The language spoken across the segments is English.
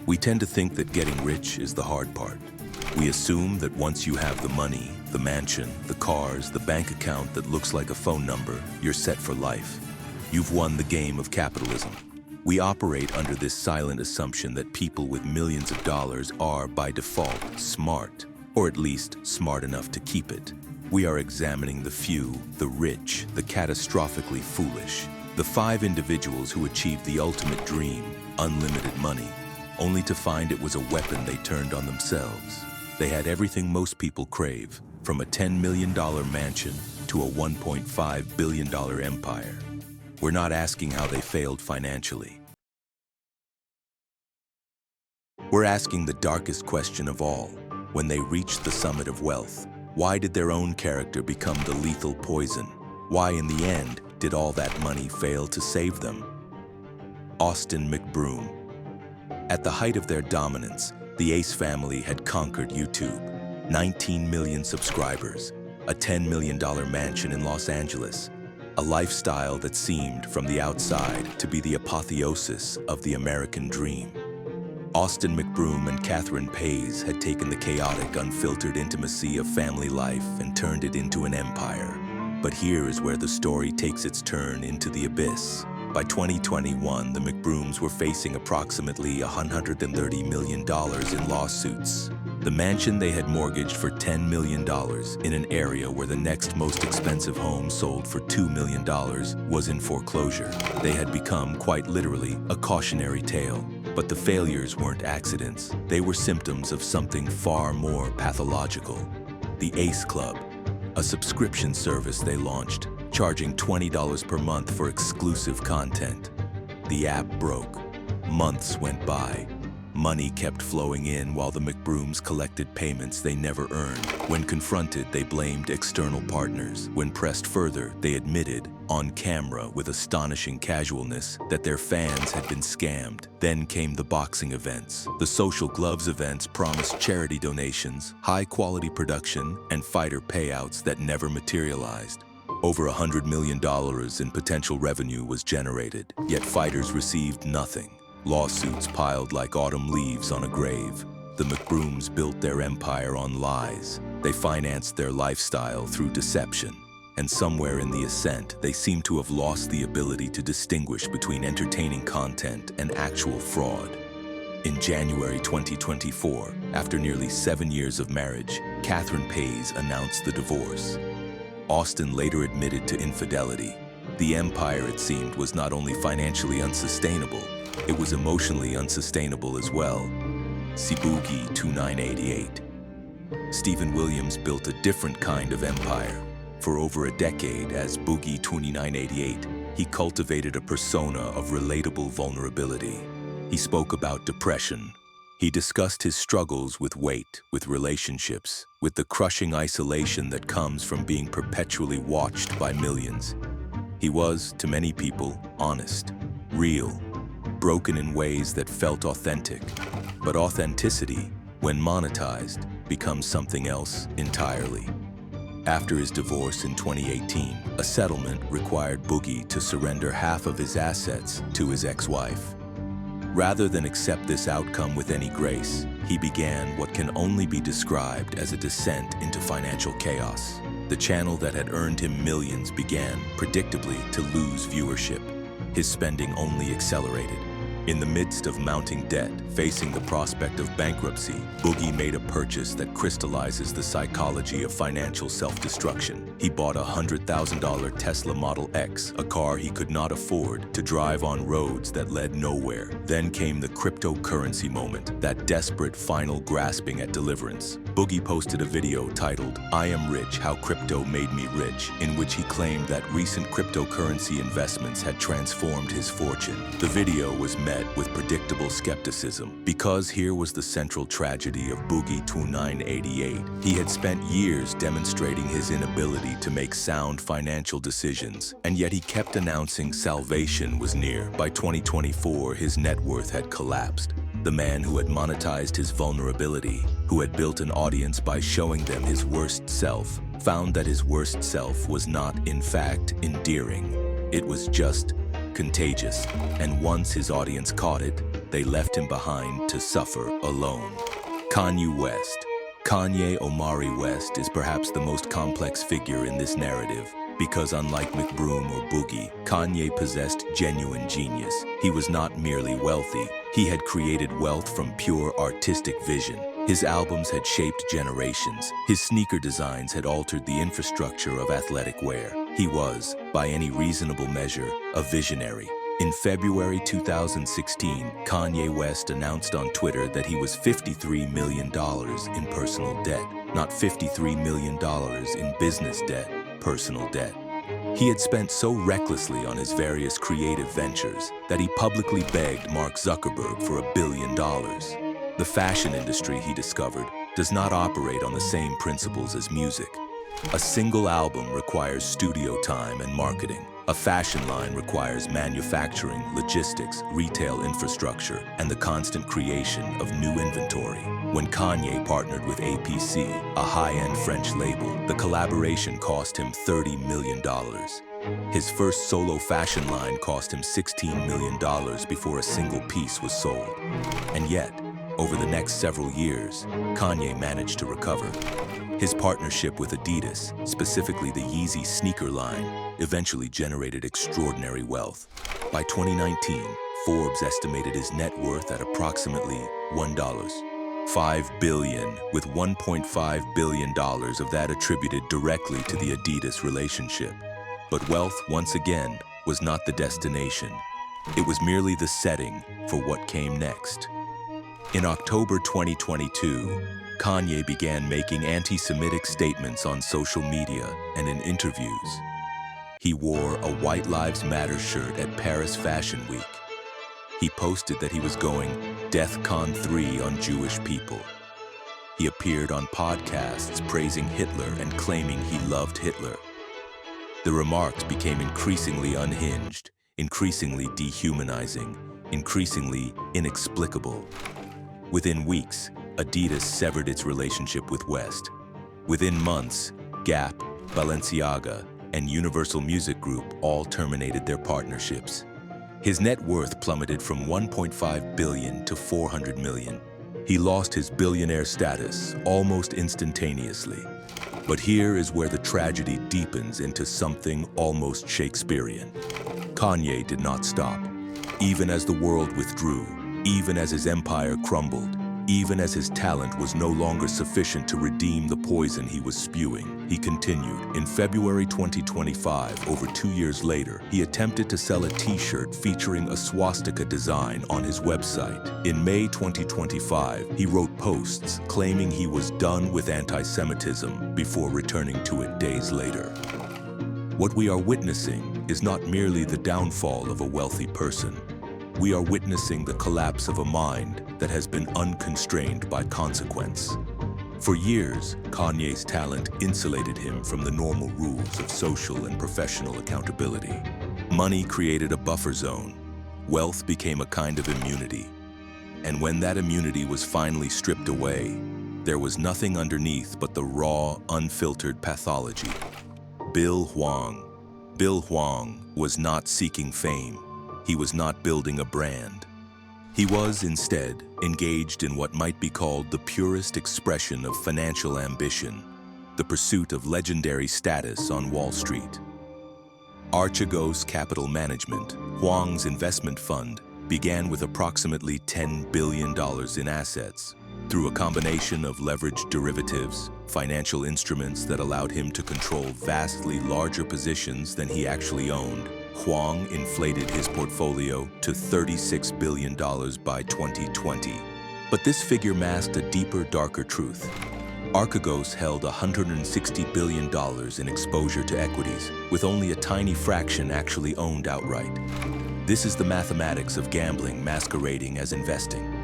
We tend to think that getting rich is the hard part. We assume that once you have the money, the mansion, the cars, the bank account that looks like a phone number, you're set for life. You've won the game of capitalism. We operate under this silent assumption that people with millions of dollars are, by default, smart, or at least smart enough to keep it. We are examining the few, the rich, the catastrophically foolish, the 5 individuals who achieved the ultimate dream, unlimited money, only to find it was a weapon they turned on themselves. They had everything most people crave, from a $10 million mansion to a $1.5 billion empire. We're not asking how they failed financially. We're asking the darkest question of all. When they reached the summit of wealth, why did their own character become the lethal poison? Why, in the end, did all that money fail to save them? Austin McBroom. At the height of their dominance, the Ace family had conquered YouTube. 19 million subscribers, a $10 million mansion in Los Angeles, a lifestyle that seemed, from the outside, to be the apotheosis of the American dream. Austin McBroom and Catherine Pays had taken the chaotic, unfiltered intimacy of family life and turned it into an empire. But here is where the story takes its turn into the abyss. By 2021, the McBrooms were facing approximately $130 million in lawsuits. The mansion they had mortgaged for $10 million in an area where the next most expensive home sold for $2 million was in foreclosure. They had become, quite literally, a cautionary tale. But the failures weren't accidents. They were symptoms of something far more pathological. The Ace Club, a subscription service they launched, charging $20 per month for exclusive content. The app broke. Months went by. Money kept flowing in while the McBrooms collected payments they never earned. When confronted, they blamed external partners. When pressed further, they admitted, on camera with astonishing casualness, that their fans had been scammed. Then came the boxing events. The social gloves events promised charity donations, high-quality production, and fighter payouts that never materialized. Over $100 million in potential revenue was generated, yet fighters received nothing. Lawsuits piled like autumn leaves on a grave. The McBrooms built their empire on lies. They financed their lifestyle through deception. And somewhere in the ascent, they seem to have lost the ability to distinguish between entertaining content and actual fraud. In January 2024, after nearly 7 years of marriage, Catherine Pays announced the divorce. Austin later admitted to infidelity. The empire, it seemed, was not only financially unsustainable, it was emotionally unsustainable as well. See Boogie 2988. Stephen Williams built a different kind of empire. For over a decade, as Boogie 2988, he cultivated a persona of relatable vulnerability. He spoke about depression. He discussed his struggles with weight, with relationships, with the crushing isolation that comes from being perpetually watched by millions. He was, to many people, honest, real, broken in ways that felt authentic. But authenticity, when monetized, becomes something else entirely. After his divorce in 2018, a settlement required Boogie to surrender half of his assets to his ex-wife. Rather than accept this outcome with any grace, he began what can only be described as a descent into financial chaos. The channel that had earned him millions began, predictably, to lose viewership. His spending only accelerated. In the midst of mounting debt, facing the prospect of bankruptcy, Boogie made a purchase that crystallizes the psychology of financial self-destruction. He bought a $100,000 Tesla Model X, a car he could not afford, to drive on roads that led nowhere. Then came the cryptocurrency moment, that desperate final grasping at deliverance. Boogie posted a video titled, "I Am Rich, How Crypto Made Me Rich," in which he claimed that recent cryptocurrency investments had transformed his fortune. The video was met with predictable skepticism, because here was the central tragedy of Boogie 2988. He had spent years demonstrating his inability to make sound financial decisions, and yet he kept announcing salvation was near. By 2024, his net worth had collapsed. The man who had monetized his vulnerability, who had built an audience by showing them his worst self, found that his worst self was not, in fact, endearing. It was just contagious, and once his audience caught it, they left him behind to suffer alone. Kanye West. Kanye Omari West is perhaps the most complex figure in this narrative because unlike McBroom or Boogie, Kanye possessed genuine genius. He was not merely wealthy. He had created wealth from pure artistic vision. His albums had shaped generations. His sneaker designs had altered the infrastructure of athletic wear. He was, by any reasonable measure, a visionary. In February 2016, Kanye West announced on Twitter that he was $53 million in personal debt, not $53 million in business debt, personal debt. He had spent so recklessly on his various creative ventures that he publicly begged Mark Zuckerberg for $1 billion. The fashion industry, he discovered, does not operate on the same principles as music. A single album requires studio time and marketing. A fashion line requires manufacturing, logistics, retail infrastructure, and the constant creation of new inventory. When Kanye partnered with APC, a high-end French label, the collaboration cost him $30 million. His first solo fashion line cost him $16 million before a single piece was sold. And yet, over the next several years, Kanye managed to recover. His partnership with Adidas, specifically the Yeezy sneaker line, eventually generated extraordinary wealth. By 2019, Forbes estimated his net worth at approximately $5 billion, with $1.5 billion of that attributed directly to the Adidas relationship. But wealth, once again, was not the destination. It was merely the setting for what came next. In October 2022, Kanye began making anti-Semitic statements on social media and in interviews. He wore a White Lives Matter shirt at Paris Fashion Week. He posted that he was going DEFCON 3 on Jewish people. He appeared on podcasts praising Hitler and claiming he loved Hitler. The remarks became increasingly unhinged, increasingly dehumanizing, increasingly inexplicable. Within weeks, Adidas severed its relationship with West. Within months, Gap, Balenciaga, and Universal Music Group all terminated their partnerships. His net worth plummeted from $1.5 billion to $400 million. He lost his billionaire status almost instantaneously. But here is where the tragedy deepens into something almost Shakespearean. Kanye did not stop. Even as the world withdrew, even as his empire crumbled, even as his talent was no longer sufficient to redeem the poison he was spewing, he continued. In February 2025, over 2 years later, he attempted to sell a t-shirt featuring a swastika design on his website. In May 2025, he wrote posts claiming he was done with anti-Semitism before returning to it days later. What we are witnessing is not merely the downfall of a wealthy person. We are witnessing the collapse of a mind that has been unconstrained by consequence. For years, Kanye's talent insulated him from the normal rules of social and professional accountability. Money created a buffer zone. Wealth became a kind of immunity. And when that immunity was finally stripped away, there was nothing underneath but the raw, unfiltered pathology. Bill Hwang was not seeking fame. He was not building a brand. He was, instead, engaged in what might be called the purest expression of financial ambition, the pursuit of legendary status on Wall Street. Archegos Capital Management, Hwang's investment fund, began with approximately $10 billion in assets. Through a combination of leveraged derivatives, financial instruments that allowed him to control vastly larger positions than he actually owned, Hwang inflated his portfolio to $36 billion by 2020. But this figure masked a deeper, darker truth. Archegos held $160 billion in exposure to equities, with only a tiny fraction actually owned outright. This is the mathematics of gambling masquerading as investing.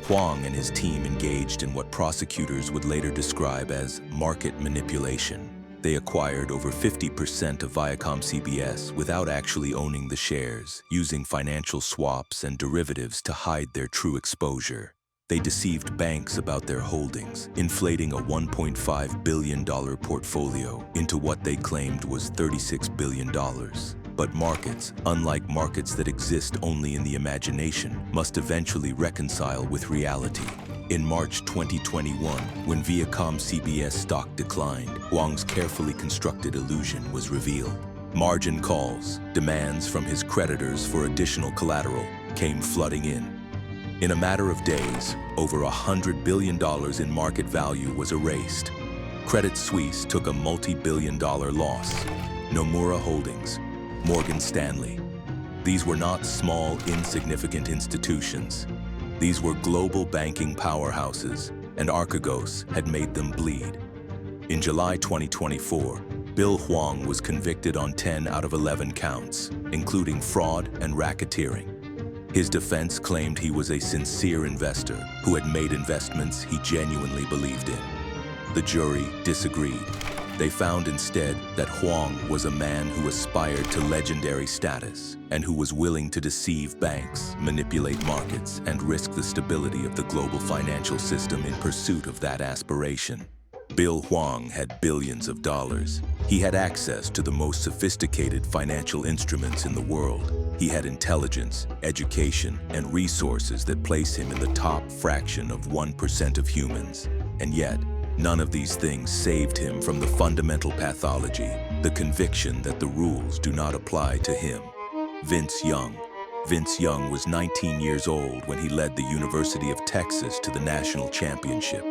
Hwang and his team engaged in what prosecutors would later describe as market manipulation. They acquired over 50% of ViacomCBS without actually owning the shares, using financial swaps and derivatives to hide their true exposure. They deceived banks about their holdings, inflating a $1.5 billion portfolio into what they claimed was $36 billion. But markets, unlike markets that exist only in the imagination, must eventually reconcile with reality. In March 2021, when Viacom CBS stock declined, Huang's carefully constructed illusion was revealed. Margin calls, demands from his creditors for additional collateral, came flooding in. In a matter of days, over $100 billion in market value was erased. Credit Suisse took a multi-billion-dollar loss. Nomura Holdings, Morgan Stanley. These were not small, insignificant institutions. These were global banking powerhouses, and Archegos had made them bleed. In July 2024, Bill Huang was convicted on 10 out of 11 counts, including fraud and racketeering. His defense claimed he was a sincere investor who had made investments he genuinely believed in. The jury disagreed. They found instead that Huang was a man who aspired to legendary status and who was willing to deceive banks, manipulate markets, and risk the stability of the global financial system in pursuit of that aspiration. Bill Huang had billions of dollars. He had access to the most sophisticated financial instruments in the world. He had intelligence, education, and resources that place him in the top fraction of 1% of humans. And yet, none of these things saved him from the fundamental pathology, the conviction that the rules do not apply to him. Vince Young. Vince Young was 19 years old when he led the University of Texas to the national championship.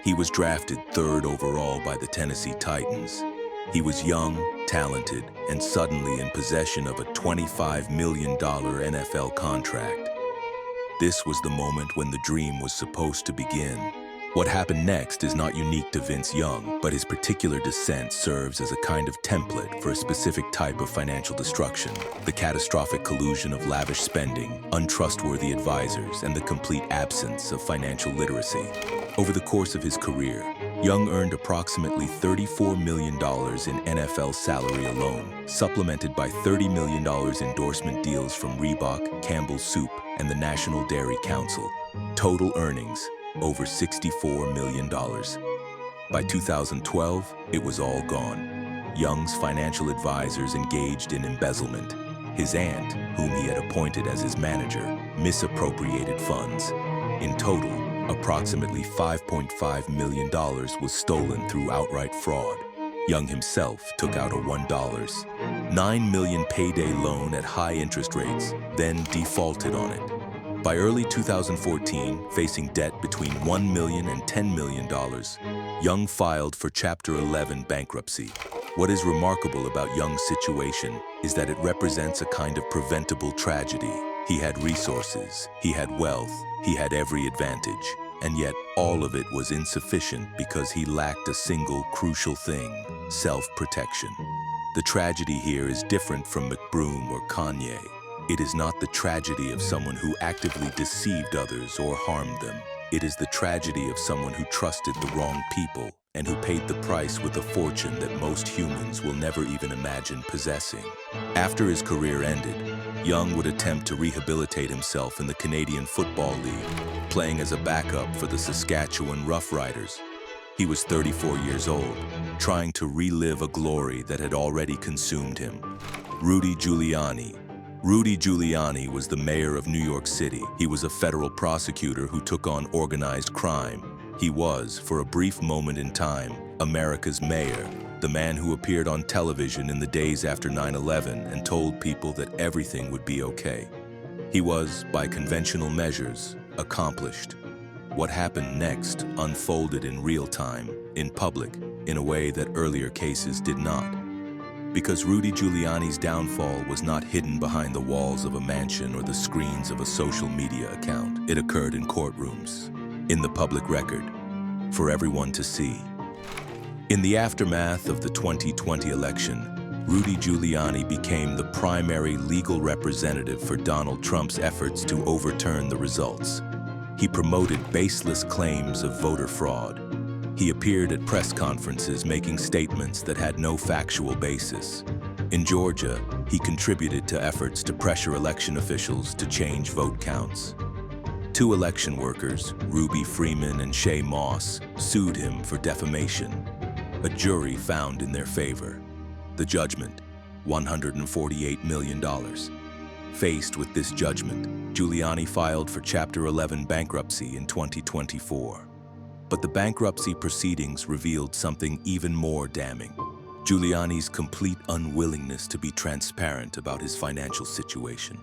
He was drafted 3rd overall by the Tennessee Titans. He was young, talented, and suddenly in possession of a $25 million NFL contract. This was the moment when the dream was supposed to begin. What happened next is not unique to Vince Young, but his particular descent serves as a kind of template for a specific type of financial destruction: the catastrophic collusion of lavish spending, untrustworthy advisors, and the complete absence of financial literacy. Over the course of his career, Young earned approximately $34 million in NFL salary alone, supplemented by $30 million endorsement deals from Reebok, Campbell's Soup, and the National Dairy Council. Total earnings, over $64 million. By 2012, it was all gone. Young's financial advisors engaged in embezzlement. His aunt, whom he had appointed as his manager, misappropriated funds. In total, approximately $5.5 million was stolen through outright fraud. Young himself took out a $9 million payday loan at high interest rates, then defaulted on it. By early 2014, facing debt between $1 million and $10 million, Young filed for Chapter 11 bankruptcy. What is remarkable about Young's situation is that it represents a kind of preventable tragedy. He had resources, he had wealth, he had every advantage, and yet all of it was insufficient because he lacked a single crucial thing: self-protection. The tragedy here is different from McBroom or Kanye. It is not the tragedy of someone who actively deceived others or harmed them. It is the tragedy of someone who trusted the wrong people and who paid the price with a fortune that most humans will never even imagine possessing. After his career ended, Young would attempt to rehabilitate himself in the Canadian Football League, playing as a backup for the Saskatchewan Roughriders. He was 34 years old, trying to relive a glory that had already consumed him. Rudy Giuliani. Rudy Giuliani was the mayor of New York City. He was a federal prosecutor who took on organized crime. He was, for a brief moment in time, America's mayor, the man who appeared on television in the days after 9/11 and told people that everything would be okay. He was, by conventional measures, accomplished. What happened next unfolded in real time, in public, in a way that earlier cases did not. Because Rudy Giuliani's downfall was not hidden behind the walls of a mansion or the screens of a social media account. It occurred in courtrooms, in the public record, for everyone to see. In the aftermath of the 2020 election, Rudy Giuliani became the primary legal representative for Donald Trump's efforts to overturn the results. He promoted baseless claims of voter fraud. He appeared at press conferences making statements that had no factual basis. In Georgia, he contributed to efforts to pressure election officials to change vote counts. 2 election workers, Ruby Freeman and Shay Moss, sued him for defamation. A jury found in their favor. The judgment: $148 million. Faced with this judgment, Giuliani filed for Chapter 11 bankruptcy in 2024. But the bankruptcy proceedings revealed something even more damning: Giuliani's complete unwillingness to be transparent about his financial situation.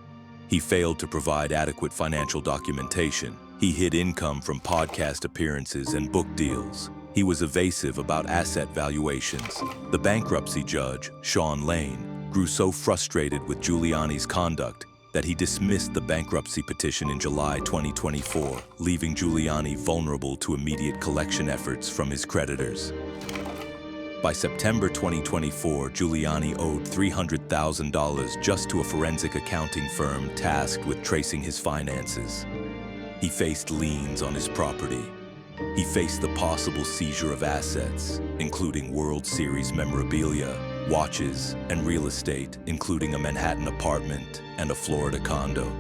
He failed to provide adequate financial documentation. He hid income from podcast appearances and book deals. He was evasive about asset valuations. The bankruptcy judge, Sean Lane, grew so frustrated with Giuliani's conduct that he dismissed the bankruptcy petition in July 2024, leaving Giuliani vulnerable to immediate collection efforts from his creditors. By September 2024, Giuliani owed $300,000 just to a forensic accounting firm tasked with tracing his finances. He faced liens on his property. He faced the possible seizure of assets, including World Series memorabilia, watches, and real estate, including a Manhattan apartment and a Florida condo.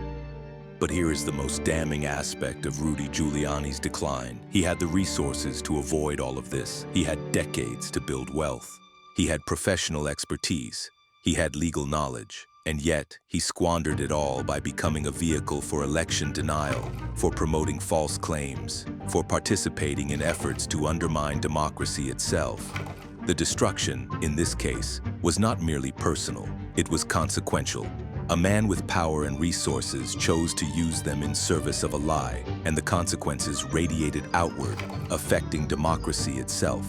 But here is the most damning aspect of Rudy Giuliani's decline. He had the resources to avoid all of this. He had decades to build wealth. He had professional expertise. He had legal knowledge. And yet, he squandered it all by becoming a vehicle for election denial, for promoting false claims, for participating in efforts to undermine democracy itself. The destruction, in this case, was not merely personal, it was consequential. A man with power and resources chose to use them in service of a lie, and the consequences radiated outward, affecting democracy itself.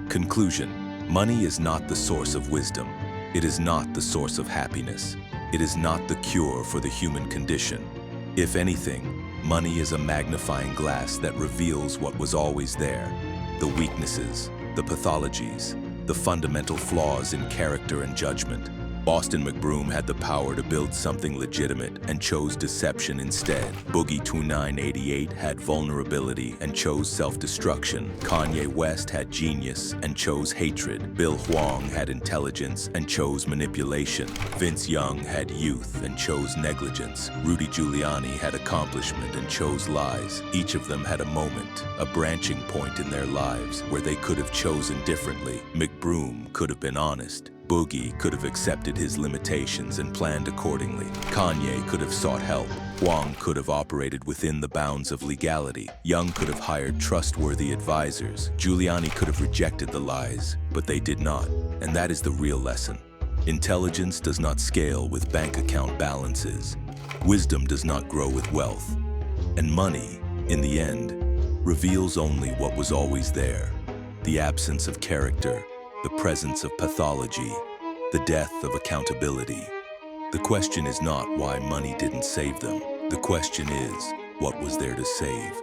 Conclusion: money is not the source of wisdom. It is not the source of happiness. It is not the cure for the human condition. If anything, money is a magnifying glass that reveals what was always there: the weaknesses, the pathologies, the fundamental flaws in character and judgment. Boston McBroom had the power to build something legitimate and chose deception instead. Boogie 2988 had vulnerability and chose self-destruction. Kanye West had genius and chose hatred. Bill Hwang had intelligence and chose manipulation. Vince Young had youth and chose negligence. Rudy Giuliani had accomplishment and chose lies. Each of them had a moment, a branching point in their lives where they could have chosen differently. McBroom could have been honest. Boogie could have accepted his limitations and planned accordingly. Kanye could have sought help. Hwang could have operated within the bounds of legality. Young could have hired trustworthy advisors. Giuliani could have rejected the lies, but they did not. And that is the real lesson. Intelligence does not scale with bank account balances. Wisdom does not grow with wealth. And money, in the end, reveals only what was always there: the absence of character, the presence of pathology, the death of accountability. The question is not why money didn't save them. The question is, what was there to save?